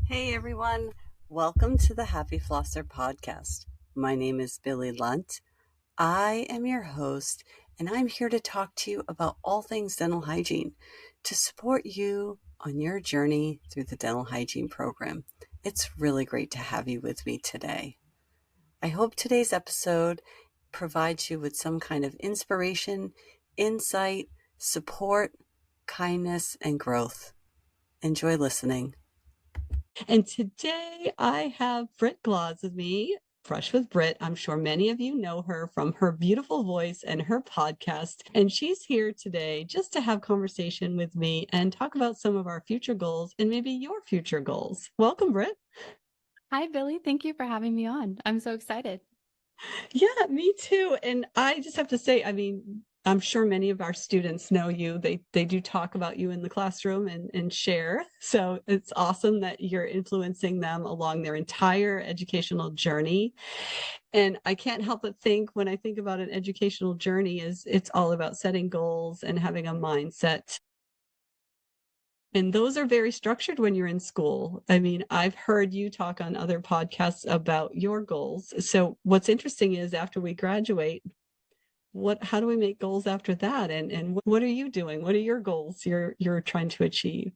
Hey everyone, welcome to the Happy Flosser podcast. My name is Billy Lunt. I am your host, and I'm here to talk to you about all things dental hygiene to support you on your journey through the dental hygiene program. It's really great to have you with me today. I hope today's episode provides you with some kind of inspiration, insight, support, kindness, and growth. Enjoy listening. And today I have Britt Glauz with me, Brush with Britt. I'm sure many of you know her from her beautiful voice and her podcast. And she's here today just to have conversation with me and talk about some of our future goals and maybe your future goals. Welcome, Britt. Hi, Billy. Thank you for having me on. I'm so excited. Yeah, me too. And I just have to say, I'm sure many of our students know you. They do talk about you in the classroom and share. So it's awesome that you're influencing them along their entire educational journey. And I can't help but think when I think about an educational journey is it's all about setting goals and having a mindset. And those are very structured when you're in school. I mean, I've heard you talk on other podcasts about your goals. So what's interesting is after we graduate, how do we make goals after that? And what are you doing? What are your goals you're trying to achieve?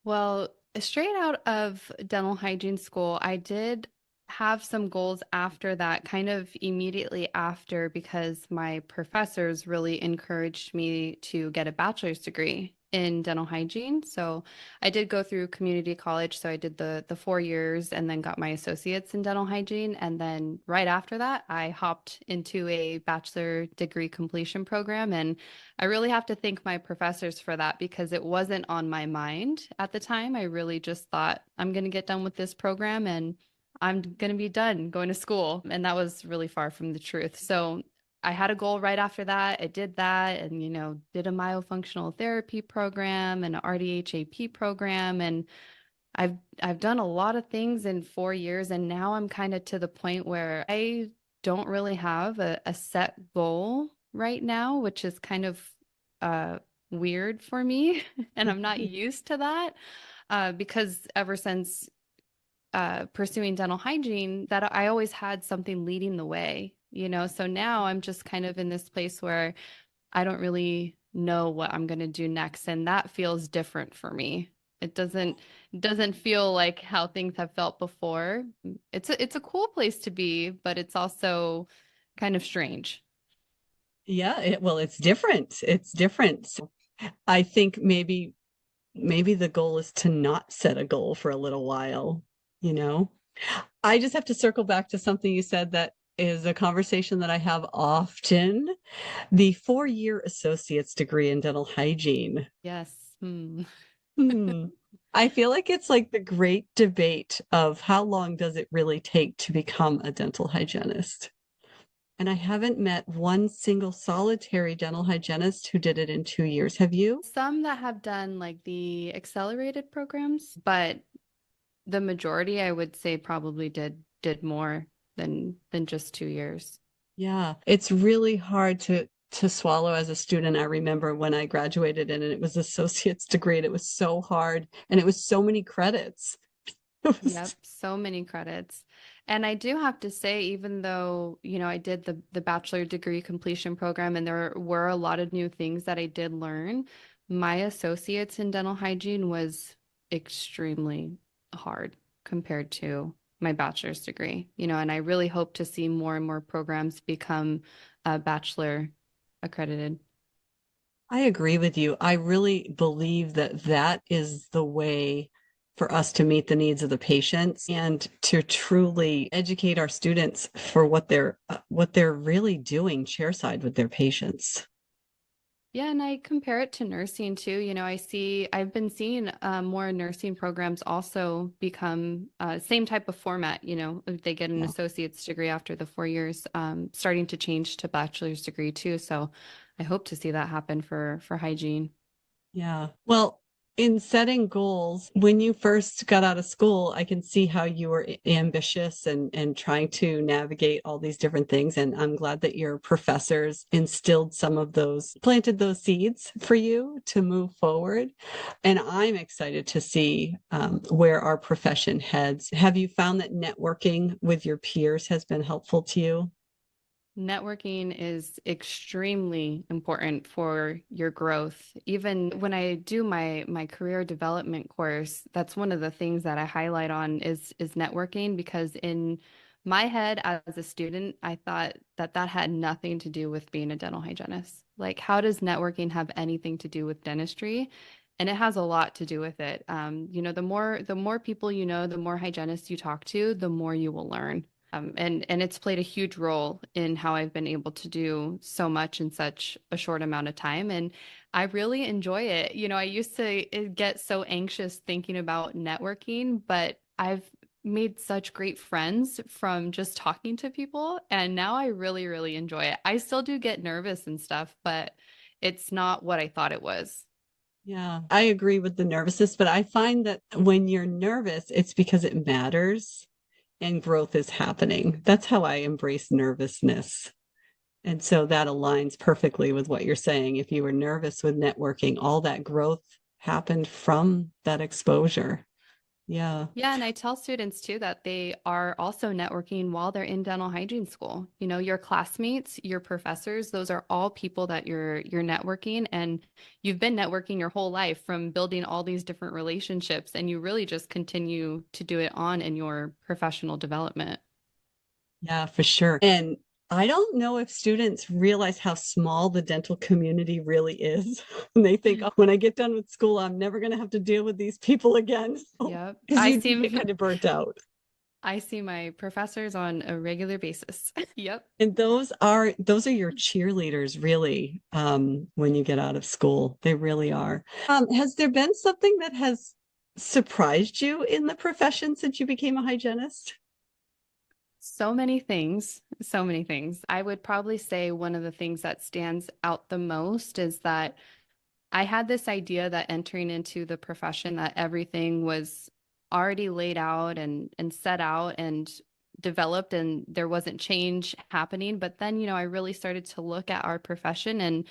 Well, straight out of dental hygiene school, I did have some goals after that, kind of immediately after, because my professors really encouraged me to get a bachelor's degree in dental hygiene. So I did go through community college. So I did the 4 years and then got my associates in dental hygiene. And then right after that, I hopped into a bachelor degree completion program. And I really have to thank my professors for that because it wasn't on my mind at the time. I really just thought, I'm going to get done with this program and I'm going to be done going to school. And that was really far from the truth. So I had a goal right after that. I did that and, did a myofunctional therapy program and an RDHAP program. And I've done a lot of things in 4 years. And now I'm kind of to the point where I don't really have a set goal right now, which is kind of weird for me. And I'm not used to that because ever since pursuing dental hygiene, that I always had something leading the way. So now I'm just kind of in this place where I don't really know what I'm going to do next. And that feels different for me. It doesn't feel like how things have felt before. It's a cool place to be, but it's also kind of strange. Yeah, well, it's different. It's different. So I think maybe the goal is to not set a goal for a little while, you know? I just have to circle back to something you said that is a conversation that I have often. The 4-year associate's degree in dental hygiene. Yes. I feel like it's like the great debate of how long does it really take to become a dental hygienist? And I haven't met one single solitary dental hygienist who did it in 2 years. Have you? Some that have done like the accelerated programs, but the majority I would say probably did more than just 2 years. Yeah, it's really hard to swallow as a student. I remember when I graduated and it was associate's degree and it was so hard and it was so many credits. Yep, so many credits. And I do have to say, even though, I did the bachelor degree completion program and there were a lot of new things that I did learn, my associates in dental hygiene was extremely hard compared to my bachelor's degree, and I really hope to see more and more programs become bachelor accredited. I agree with you. I really believe that that is the way for us to meet the needs of the patients and to truly educate our students for what they're really doing chairside with their patients. Yeah, and I compare it to nursing too. I've been seeing more nursing programs also become same type of format. If they get an Yeah. associate's degree after the 4 years, starting to change to bachelor's degree too. So I hope to see that happen for hygiene. Yeah. Well, in setting goals, when you first got out of school, I can see how you were ambitious and trying to navigate all these different things. And I'm glad that your professors instilled some of those, planted those seeds for you to move forward. And I'm excited to see where our profession heads. Have you found that networking with your peers has been helpful to you? Networking is extremely important for your growth. Even when I do my career development course, that's one of the things that I highlight on is networking because in my head as a student, I thought that that had nothing to do with being a dental hygienist. Like, how does networking have anything to do with dentistry? And it has a lot to do with it. The more people you know, the more hygienists you talk to, the more you will learn. And it's played a huge role in how I've been able to do so much in such a short amount of time. And I really enjoy it. I used to get so anxious thinking about networking, but I've made such great friends from just talking to people. And now I really, really enjoy it. I still do get nervous and stuff, but it's not what I thought it was. Yeah, I agree with the nervousness, but I find that when you're nervous, it's because it matters and growth is happening. That's how I embrace nervousness. And so that aligns perfectly with what you're saying. If you were nervous with networking, all that growth happened from that exposure. Yeah. Yeah, and I tell students too that they are also networking while they're in dental hygiene school. Your classmates, your professors, those are all people that you're networking and you've been networking your whole life from building all these different relationships and you really just continue to do it on in your professional development. Yeah, for sure. And I don't know if students realize how small the dental community really is. And they think, oh, when I get done with school, I'm never going to have to deal with these people again. Yep. Because you do get kind of burnt out. I see my professors on a regular basis. Yep. And those are your cheerleaders, really, when you get out of school. They really are. Has there been something that has surprised you in the profession since you became a hygienist? So many things, so many things. I would probably say one of the things that stands out the most is that I had this idea that entering into the profession that everything was already laid out and set out and developed and there wasn't change happening. But then, I really started to look at our profession and,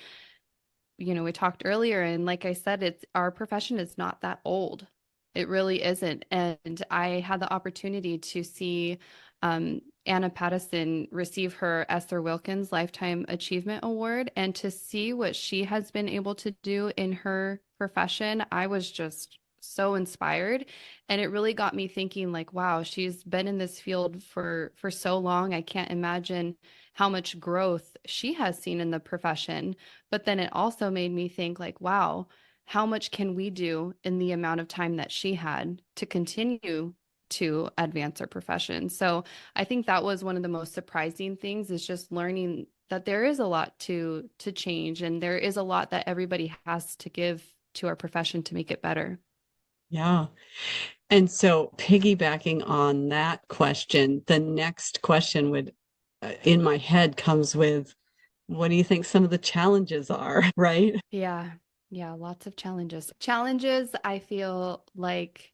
we talked earlier and like I said, it's our profession is not that old. It really isn't. And I had the opportunity to see Anna Pattison receive her Esther Wilkins Lifetime Achievement Award. And to see what she has been able to do in her profession, I was just so inspired. And it really got me thinking like, wow, she's been in this field for so long. I can't imagine how much growth she has seen in the profession. But then it also made me think like, wow, how much can we do in the amount of time that she had to continue to advance our profession? So I think that was one of the most surprising things is just learning that there is a lot to change and there is a lot that everybody has to give to our profession to make it better. Yeah. And so, piggybacking on that question, the next question would, in my head, comes with, what do you think some of the challenges are, right? Yeah. Yeah, lots of challenges. Challenges, I feel like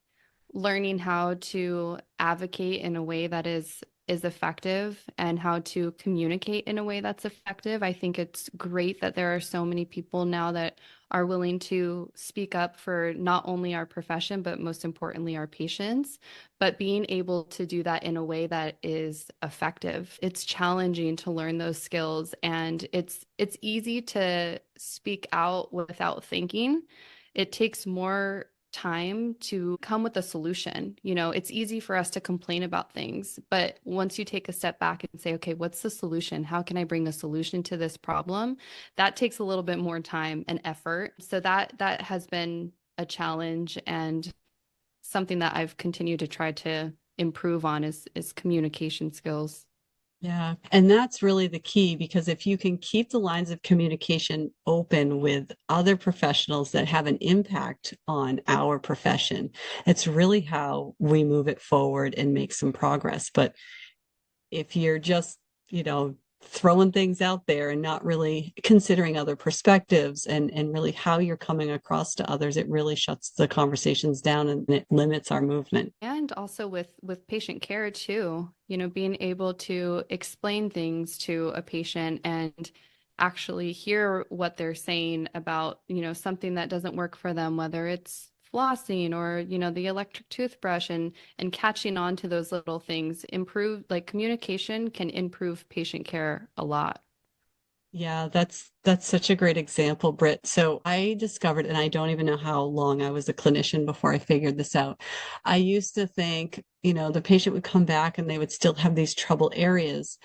learning how to advocate in a way that is effective and how to communicate in a way that's effective. I think it's great that there are so many people now that are willing to speak up for not only our profession, but most importantly, our patients, but being able to do that in a way that is effective. It's challenging to learn those skills and it's easy to speak out without thinking. It takes more time to come with a solution. It's easy for us to complain about things, but once you take a step back and say, okay, what's the solution? How can I bring a solution to this problem? That takes a little bit more time and effort. So that has been a challenge and something that I've continued to try to improve on is communication skills. Yeah. And that's really the key because if you can keep the lines of communication open with other professionals that have an impact on our profession, it's really how we move it forward and make some progress. But if you're just, you know, throwing things out there and not really considering other perspectives and really how you're coming across to others, it really shuts the conversations down and it limits our movement. And also with patient care too, being able to explain things to a patient and actually hear what they're saying about, something that doesn't work for them, whether it's flossing or, the electric toothbrush and catching on to those little things. Communication can improve patient care a lot. Yeah, that's such a great example, Britt. So I discovered, and I don't even know how long I was a clinician before I figured this out. I used to think, the patient would come back and they would still have these trouble areas.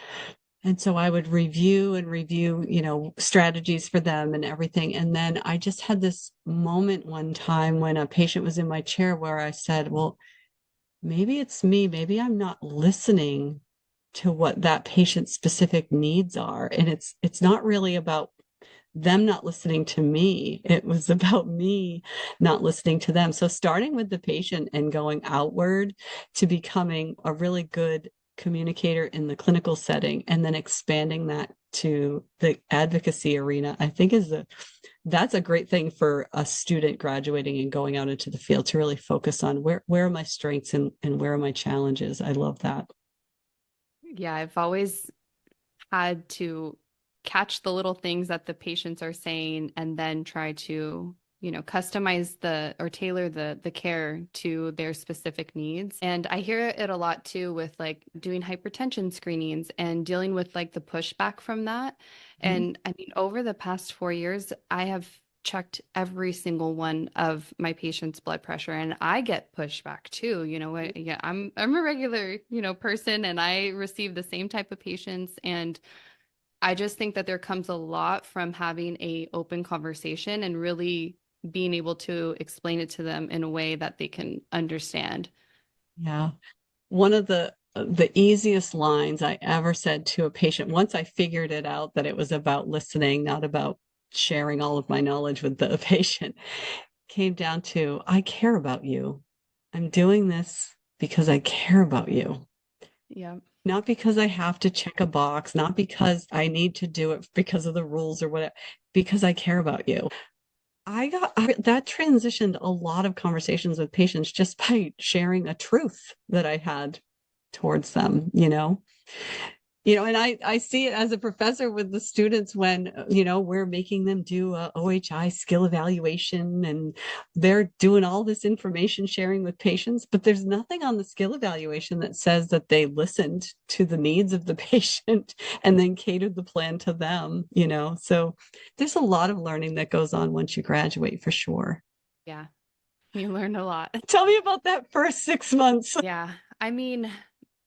And so I would review and review, strategies for them and everything. And then I just had this moment one time when a patient was in my chair where I said, well, maybe it's me. Maybe I'm not listening to what that patient's specific needs are. And it's not really about them not listening to me. It was about me not listening to them. So starting with the patient and going outward to becoming a really good communicator in the clinical setting and then expanding that to the advocacy arena, I think that's a great thing for a student graduating and going out into the field to really focus on where are my strengths and where are my challenges. I love that. Yeah, I've always had to catch the little things that the patients are saying and then try to, customize or tailor the care to their specific needs. And I hear it a lot too with like doing hypertension screenings and dealing with like the pushback from that. Mm-hmm. And I mean, over the past 4 years, I have checked every single one of my patients' blood pressure and I get pushback too. Yeah, I'm a regular, person and I receive the same type of patients, and I just think that there comes a lot from having a open conversation and really being able to explain it to them in a way that they can understand. Yeah. One of the easiest lines I ever said to a patient, once I figured it out that it was about listening, not about sharing all of my knowledge with the patient, came down to, I care about you. I'm doing this because I care about you. Yeah. Not because I have to check a box, not because I need to do it because of the rules or whatever, because I care about you. That transitioned a lot of conversations with patients just by sharing a truth that I had towards them. And I see it as a professor with the students when, we're making them do a OHI skill evaluation and they're doing all this information sharing with patients, but there's nothing on the skill evaluation that says that they listened to the needs of the patient and then catered the plan to them. So there's a lot of learning that goes on once you graduate for sure. Yeah. You learn a lot. Tell me about that first 6 months. Yeah. I mean,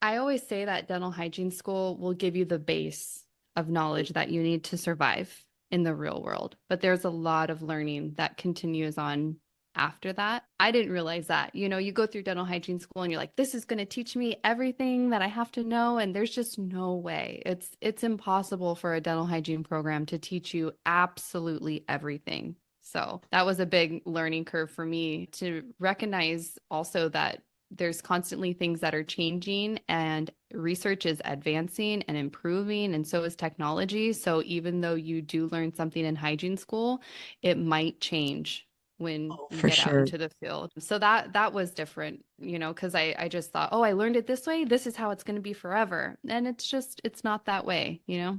I always say that dental hygiene school will give you the base of knowledge that you need to survive in the real world. But there's a lot of learning that continues on after that. I didn't realize that. You go through dental hygiene school and you're like, this is going to teach me everything that I have to know. And there's just no way. It's impossible for a dental hygiene program to teach you absolutely everything. So that was a big learning curve for me to recognize also that there's constantly things that are changing and research is advancing and improving, and so is technology. So even though you do learn something in hygiene school, it might change when Oh, you for get out sure. into the field. So that was different, because I just thought, oh, I learned it this way. This is how it's going to be forever. And it's not that way. Yeah.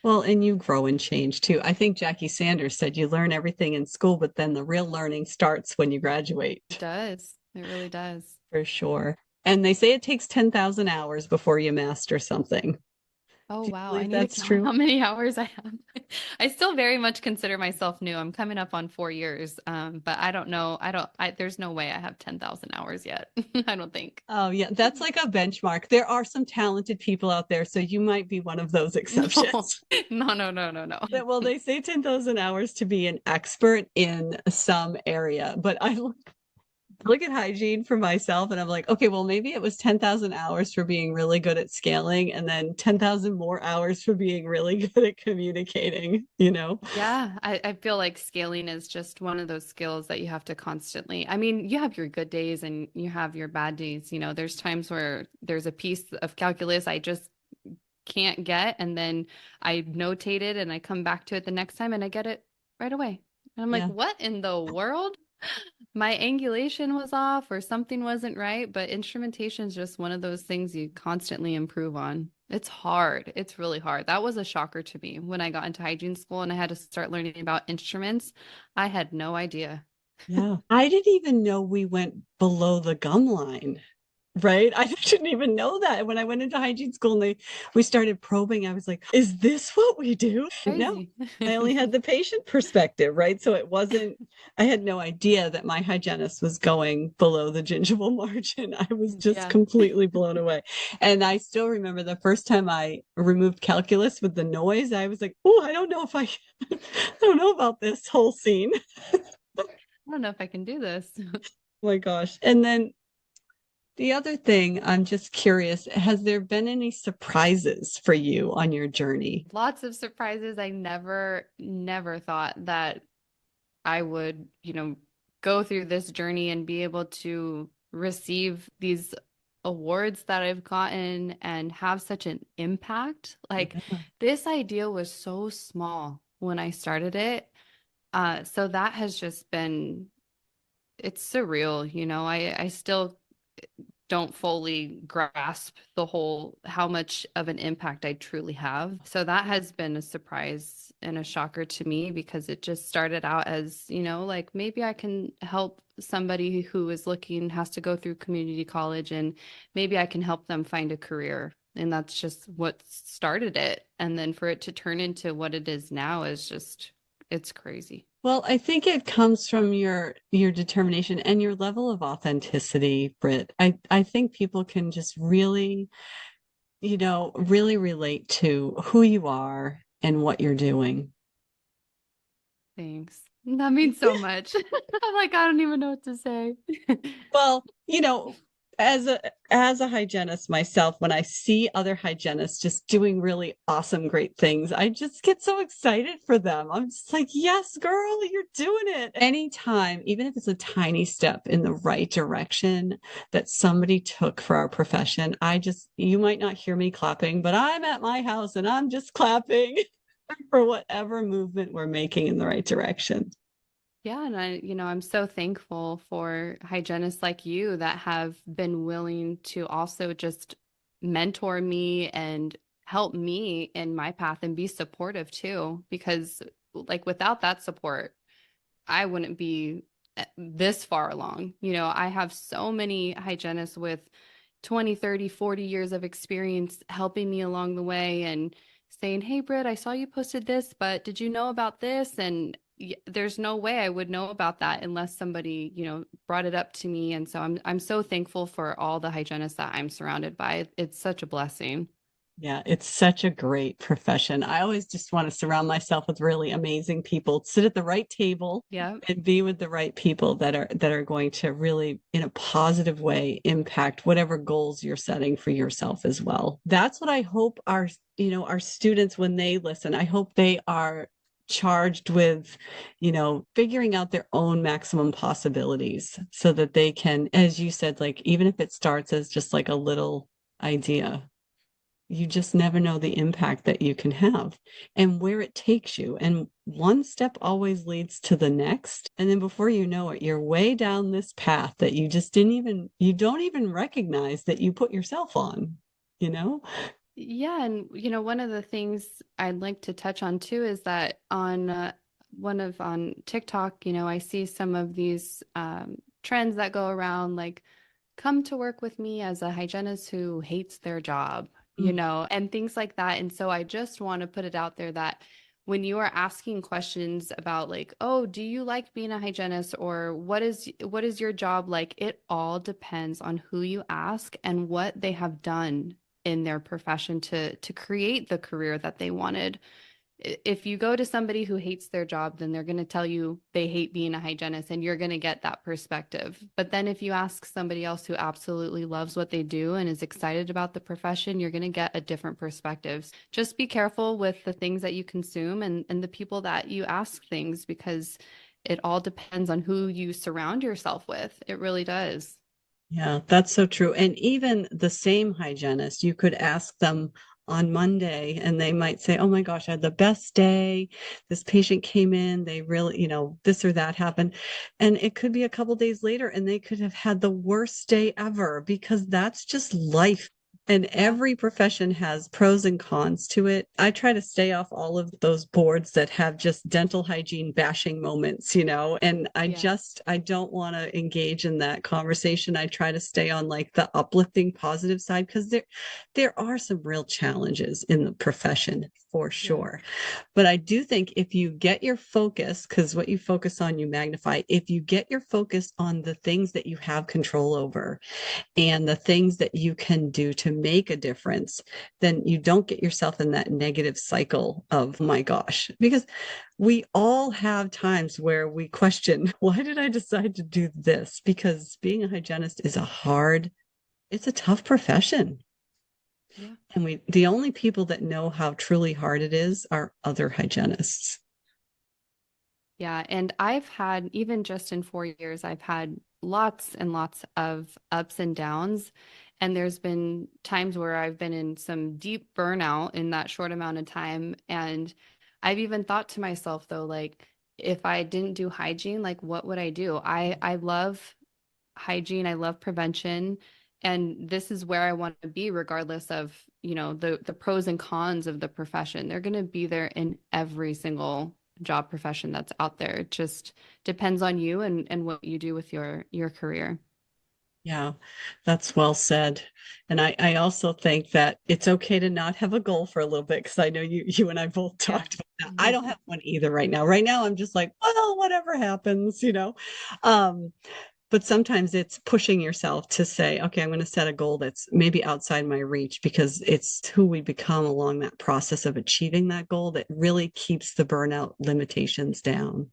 Well, and you grow and change too. I think Jackie Sanders said you learn everything in school, but then the real learning starts when you It graduate, does. It really does. for sure. And they say it takes 10,000 hours before you master something. Oh, Do you wow. I believe need to that's count how true? many hours I have. I still very much consider myself new. I'm coming up on 4 years. But I don't know. There's no way I have 10,000 hours yet. I don't think. Oh, yeah, that's like a benchmark. There are some talented people out there, so you might be one of those No, exceptions. no, no, no, no, no. Well, they say 10,000 hours to be an expert in some area, but I look at hygiene for myself and I'm like, okay, well, maybe it was 10,000 hours for being really good at scaling and then 10,000 more hours for being really good at communicating. Yeah, I feel like scaling is just one of those skills that you have to constantly. I mean, you have your good days and you have your bad days. There's times where there's a piece of calculus I just can't get, and then I notate it and I come back to it the next time and I get it right away. And I'm like, Yeah. what in the world? My angulation was off or something wasn't right, but instrumentation is just one of those things you constantly improve on. It's hard. It's really hard. That was a shocker to me when I got into hygiene school and I had to start learning about instruments. I had no idea. Yeah. I didn't even know we went below the gum line. Right? I didn't even know that. When I went into hygiene school and we started probing, I was like, is this what we do? No, Crazy. I only had the patient perspective, right? So it wasn't, I had no idea that my hygienist was going below the gingival margin. I was just Yeah. completely blown away. And I still remember the first time I removed calculus with the noise, I was like, oh, I don't know if I don't know about this whole scene. I don't know if I can do this. Oh my gosh. And then the other thing, I'm just curious, has there been any surprises for you on your journey? Lots of surprises. I never thought that I would, go through this journey and be able to receive these awards that I've gotten and have such an impact. Like Yeah. this idea was so small when I started it. So that has just been, it's surreal, I still don't fully grasp the whole how much of an impact I truly have. So that has been a surprise and a shocker to me because it just started out as, like maybe I can help somebody who is looking, has to go through community college, and maybe I can help them find a career. And that's just what started it. And then for it to turn into what it is now is just, it's crazy. Well, I think it comes from your determination and your level of authenticity, Britt. I think people can just really, really relate to who you are and what you're doing. Thanks. That means so much. I'm like, I don't even know what to say. Well, as a hygienist myself, when I see other hygienists just doing really awesome, great things, I just get so excited for them. I'm just like, yes, girl, you're doing it. Anytime, even if it's a tiny step in the right direction that somebody took for our profession, you might not hear me clapping, but I'm at my house and I'm just clapping for whatever movement we're making in the right direction. Yeah, and I'm so thankful for hygienists like you that have been willing to also just mentor me and help me in my path and be supportive too, because like without that support, I wouldn't be this far along. I have so many hygienists with 20, 30, 40 years of experience helping me along the way and saying, "Hey, Britt, I saw you posted this, but did you know about this?" And there's no way I would know about that unless somebody, brought it up to me. And so I'm so thankful for all the hygienists that I'm surrounded by. It's such a blessing. Yeah, it's such a great profession. I always just want to surround myself with really amazing people, sit at the right table Yeah. and be with the right people that are going to really in a positive way impact whatever goals you're setting for yourself as well. That's what I hope our students when they listen, I hope they are charged with, figuring out their own maximum possibilities so that they can, as you said, like even if it starts as just like a little idea, you just never know the impact that you can have and where it takes you. And one step always leads to the next. And then before you know it, you're way down this path that you don't even recognize that you put yourself on, you know? Yeah, and one of the things I'd like to touch on too is that on TikTok, I see some of these trends that go around like come to work with me as a hygienist who hates their job, Mm. and things like that. And so I just want to put it out there that when you are asking questions about like, oh, do you like being a hygienist or what is your job like? It all depends on who you ask and what they have done in their profession to create the career that they wanted. If you go to somebody who hates their job, then they're going to tell you they hate being a hygienist and you're going to get that perspective. But then if you ask somebody else who absolutely loves what they do and is excited about the profession, you're going to get a different perspective. Just be careful with the things that you consume and the people that you ask things because it all depends on who you surround yourself with. It really does. Yeah, that's so true. And even the same hygienist, you could ask them on Monday and they might say, oh my gosh, I had the best day. This patient came in, they really, this or that happened. And it could be a couple days later and they could have had the worst day ever because that's just life. And Yeah. every profession has pros and cons to it. I try to stay off all of those boards that have just dental hygiene bashing moments, and Yeah. I don't want to engage in that conversation. I try to stay on like the uplifting positive side because there are some real challenges in the profession for Yeah. sure. But I do think if you get your focus, because what you focus on, you magnify, if you get your focus on the things that you have control over and the things that you can do to make a difference, then you don't get yourself in that negative cycle of, oh my gosh, because we all have times where we question, why did I decide to do this? Because being a hygienist is it's a tough profession. Yeah. And the only people that know how truly hard it is are other hygienists. Yeah, and I've had, even just in 4 years, I've had lots and lots of ups and downs. And there's been times where I've been in some deep burnout in that short amount of time. And I've even thought to myself, though, like, if I didn't do hygiene, like, what would I do? I love hygiene, I love prevention. And this is where I want to be, regardless of, the pros and cons of the profession. They're going to be there in every single job profession that's out there. It just depends on you and what you do with your career. Yeah, that's well said. And I also think that it's okay to not have a goal for a little bit because I know you and I both Yeah. talked about that. I don't have one either right now. Right now, I'm just like, well, whatever happens. Um, but sometimes it's pushing yourself to say, okay, I'm going to set a goal that's maybe outside my reach because it's who we become along that process of achieving that goal that really keeps the burnout limitations down.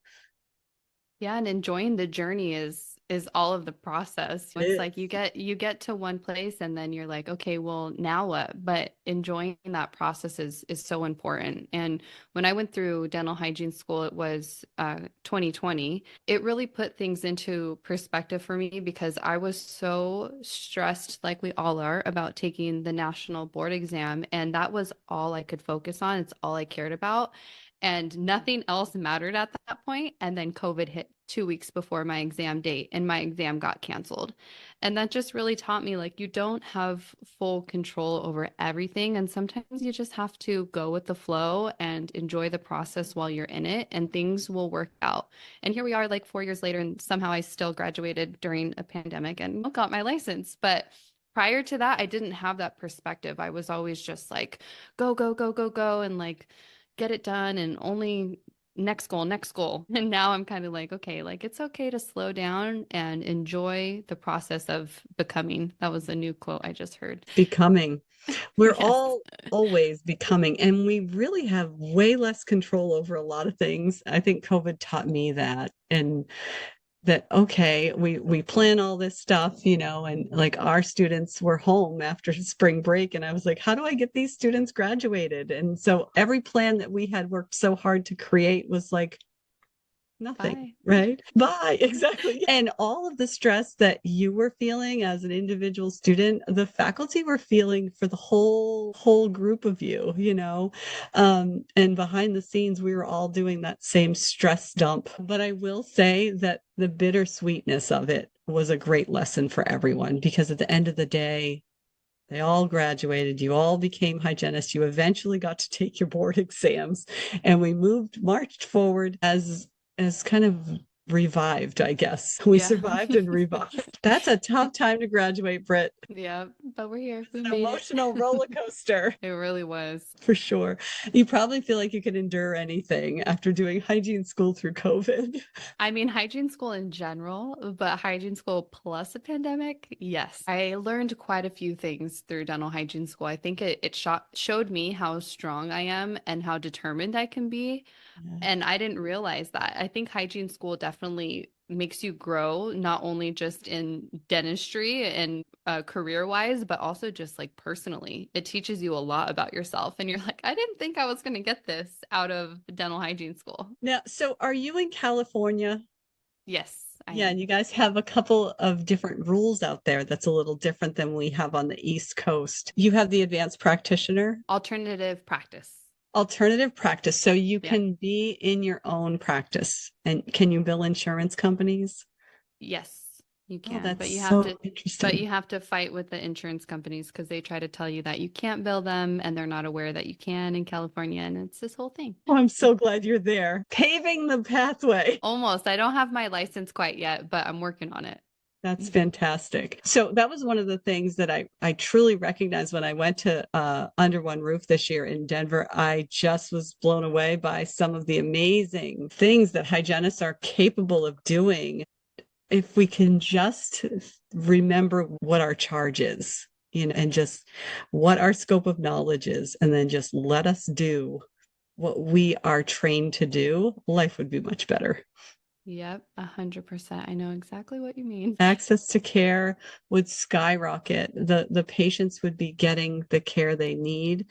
Yeah, and enjoying the journey is all of the process. It It's is. like you get to one place and then you're like, okay, well, now what? But enjoying that process is so important. And when I went through dental hygiene school, it was 2020. It really put things into perspective for me because I was so stressed, like we all are, about taking the national board exam, and that was all I could focus on. It's all I cared about and nothing else mattered at that point. And then COVID hit 2 weeks before my exam date, and my exam got canceled. And that just really taught me like you don't have full control over everything. And sometimes you just have to go with the flow and enjoy the process while you're in it, and things will work out. And here we are, like 4 years later, and somehow I still graduated during a pandemic and got my license. But prior to that, I didn't have that perspective. I was always just like, go, go, go, go, go, and like, get it done and only next goal, next goal. And now I'm kind of like, okay, like it's okay to slow down and enjoy the process of becoming. That was a new quote I just heard. Becoming. We're Yes. all always becoming, and we really have way less control over a lot of things. I think COVID taught me that. And that okay, we plan all this stuff, and like our students were home after spring break and I was like, how do I get these students graduated? And so every plan that we had worked so hard to create was like nothing, Bye. right? Bye. Exactly. And all of the stress that you were feeling as an individual student, the faculty were feeling for the whole group of you. And behind the scenes, we were all doing that same stress dump. But I will say that the bittersweetness of it was a great lesson for everyone because at the end of the day, they all graduated. You all became hygienists. You eventually got to take your board exams, and we marched forward as kind of revived, I guess. We Yeah. survived and revived. That's a tough time to graduate, Britt. Yeah, but we're here. We An made it. emotional roller coaster. It really was. For sure. You probably feel like you can endure anything after doing hygiene school through COVID. I mean, hygiene school in general, but hygiene school plus a pandemic, yes. I learned quite a few things through dental hygiene school. I think it showed me how strong I am and how determined I can be. Yeah. And I didn't realize that. I think hygiene school definitely makes you grow, not only just in dentistry and career wise, but also just like personally. It teaches you a lot about yourself. And you're like, I didn't think I was going to get this out of dental hygiene school. Now, so are you in California? Yes, I Yeah, am. and you guys have a couple of different rules out there that's a little different than we have on the East Coast. You have the advanced practitioner, Alternative practice. alternative practice. So you Yep. can be in your own practice. And can you bill insurance companies? Yes, you Oh, can, that's but so you interesting. have to fight with the insurance companies because they try to tell you that you can't bill them and they're not aware that you can in California, and it's this whole thing. Oh, I'm so glad you're there, paving the pathway. Almost. I don't have my license quite yet, but I'm working on it. That's fantastic. So that was one of the things that I truly recognized when I went to Under One Roof this year in Denver. I just was blown away by some of the amazing things that hygienists are capable of doing if we can just remember what our charge is, and just what our scope of knowledge is, and then just let us do what we are trained to do, life would be much better. Yep, 100%. I know exactly what you mean. Access to care would skyrocket. The patients would be getting the care they need.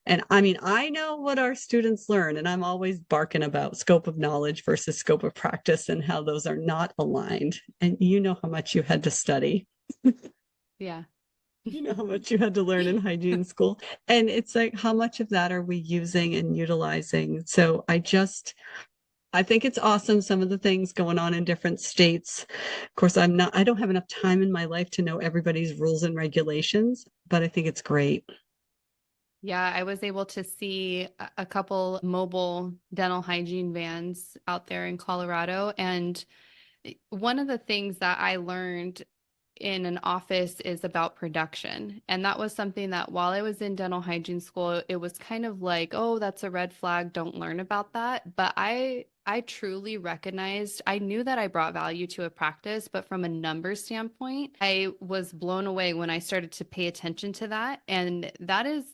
And I mean, I know what our students learn, and I'm always barking about scope of knowledge versus scope of practice and how those are not aligned. And you know how much you had to study. Yeah. You know how much you had to learn in hygiene school. And it's like, how much of that are we using and utilizing? So I think it's awesome. Some of the things going on in different states. Of course, I don't have enough time in my life to know everybody's rules and regulations, but I think it's great. Yeah, I was able to see a couple mobile dental hygiene vans out there in Colorado. And one of the things that I learned in an office is about production. And that was something that while I was in dental hygiene school, it was kind of like, oh, that's a red flag. Don't learn about that. But I truly recognized, I knew that I brought value to a practice, but from a numbers standpoint, I was blown away when I started to pay attention to that. And that is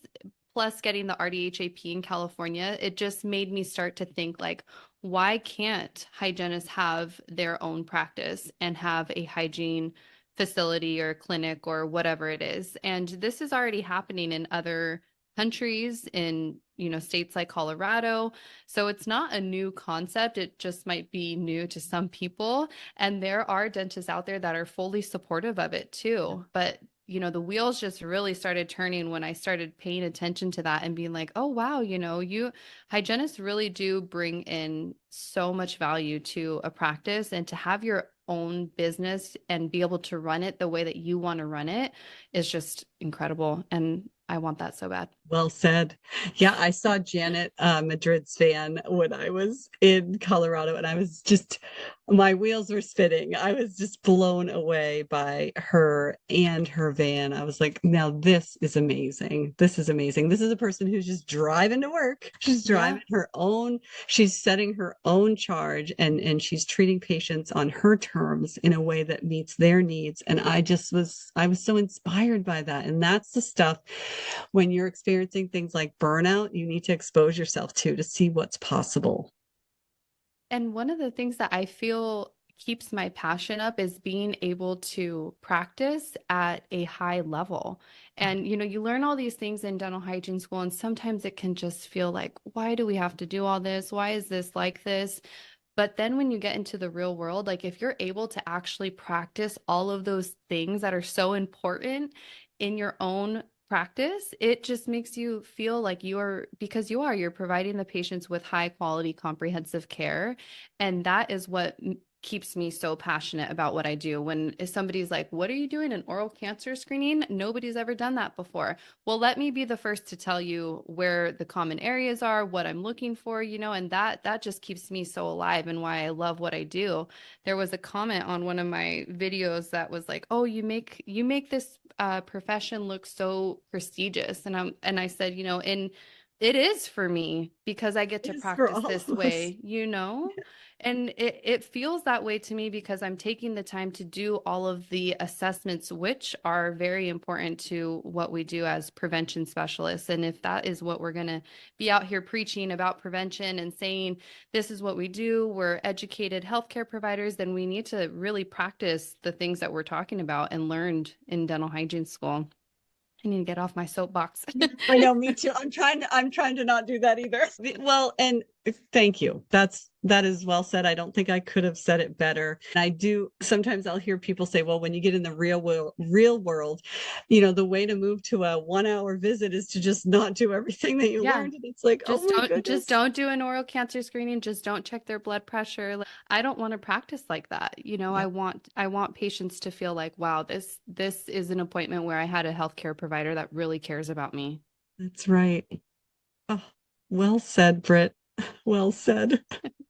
plus getting the RDHAP in California, it just made me start to think like, why can't hygienists have their own practice and have a hygiene facility or clinic or whatever it is? And this is already happening in other countries, in states like Colorado. So it's not a new concept. It just might be new to some people. And there are dentists out there that are fully supportive of it too. But the wheels just really started turning when I started paying attention to that and being like, oh, wow, you hygienists really do bring in so much value to a practice, and to have your own business and be able to run it the way that you want to run it is just incredible. And I want that so bad. Well said. Yeah, I saw Janet Madrid's van when I was in Colorado, and my wheels were spinning. I was just blown away by her and her van. I was like, now this is amazing. This is amazing. This is a person who's just driving to work. She's Yeah. driving her own, she's setting her own charge, and she's treating patients on her terms in a way that meets their needs. And I was so inspired by that. And that's the stuff when you're experiencing things like burnout, you need to expose yourself to see what's possible. And one of the things that I feel keeps my passion up is being able to practice at a high level. And you learn all these things in dental hygiene school, and sometimes it can just feel like, why do we have to do all this? Why is this like this? But then when you get into the real world, like if you're able to actually practice all of those things that are so important in your own practice, it just makes you feel like you're providing the patients with high quality comprehensive care. And that is what keeps me so passionate about what I do. When if somebody's like, what are you doing, an oral cancer screening? Nobody's ever done that before. Well, let me be the first to tell you where the common areas are, what I'm looking for, and that just keeps me so alive and why I love what I do. There was a comment on one of my videos that was like, oh, you make this profession look so prestigious. And I said, and it is for me because I get It to is for practice all this of us. way. And it feels that way to me because I'm taking the time to do all of the assessments, which are very important to what we do as prevention specialists. And if that is what we're going to be out here preaching about prevention and saying, this is what we do, we're educated healthcare providers, then we need to really practice the things that we're talking about and learned in dental hygiene school. I need to get off my soapbox. I know, me too. I'm trying to not do that either. Well, and Thank you. That is well said. I don't think I could have said it better. And I do sometimes I'll hear people say, well, when you get in the real world, the way to move to a 1 hour visit is to just not do everything that you Yeah. learned. And it's like, oh my Just goodness. don't do an oral cancer screening. Just don't check their blood pressure. I don't want to practice like that. Yeah, I want patients to feel like, wow, this is an appointment where I had a healthcare provider that really cares about me. that's right. Oh, well said, Britt. Well said.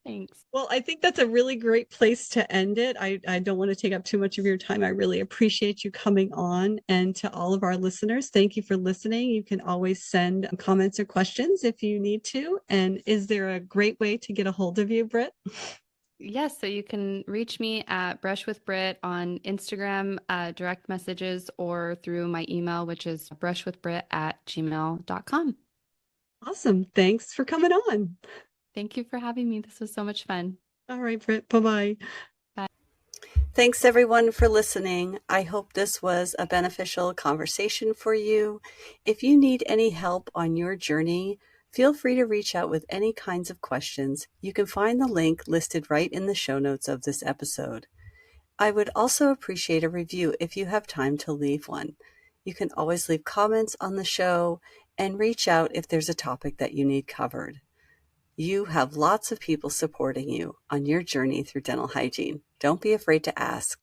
Thanks. Well, I think that's a really great place to end it. I don't want to take up too much of your time. I really appreciate you coming on. And to all of our listeners, thank you for listening. You can always send comments or questions if you need to. And is there a great way to get a hold of you, Britt? Yes, so you can reach me at Brush with Brit on Instagram, direct messages, or through my email, which is brushwithbrit@gmail.com. Awesome. Thanks for coming on. Thank you for having me. This was so much fun. All right, Britt. Bye-bye. Bye. Thanks everyone for listening. I hope this was a beneficial conversation for you. If you need any help on your journey, feel free to reach out with any kinds of questions. You can find the link listed right in the show notes of this episode. I would also appreciate a review if you have time to leave one. You can always leave comments on the show and reach out if there's a topic that you need covered. You have lots of people supporting you on your journey through dental hygiene. Don't be afraid to ask.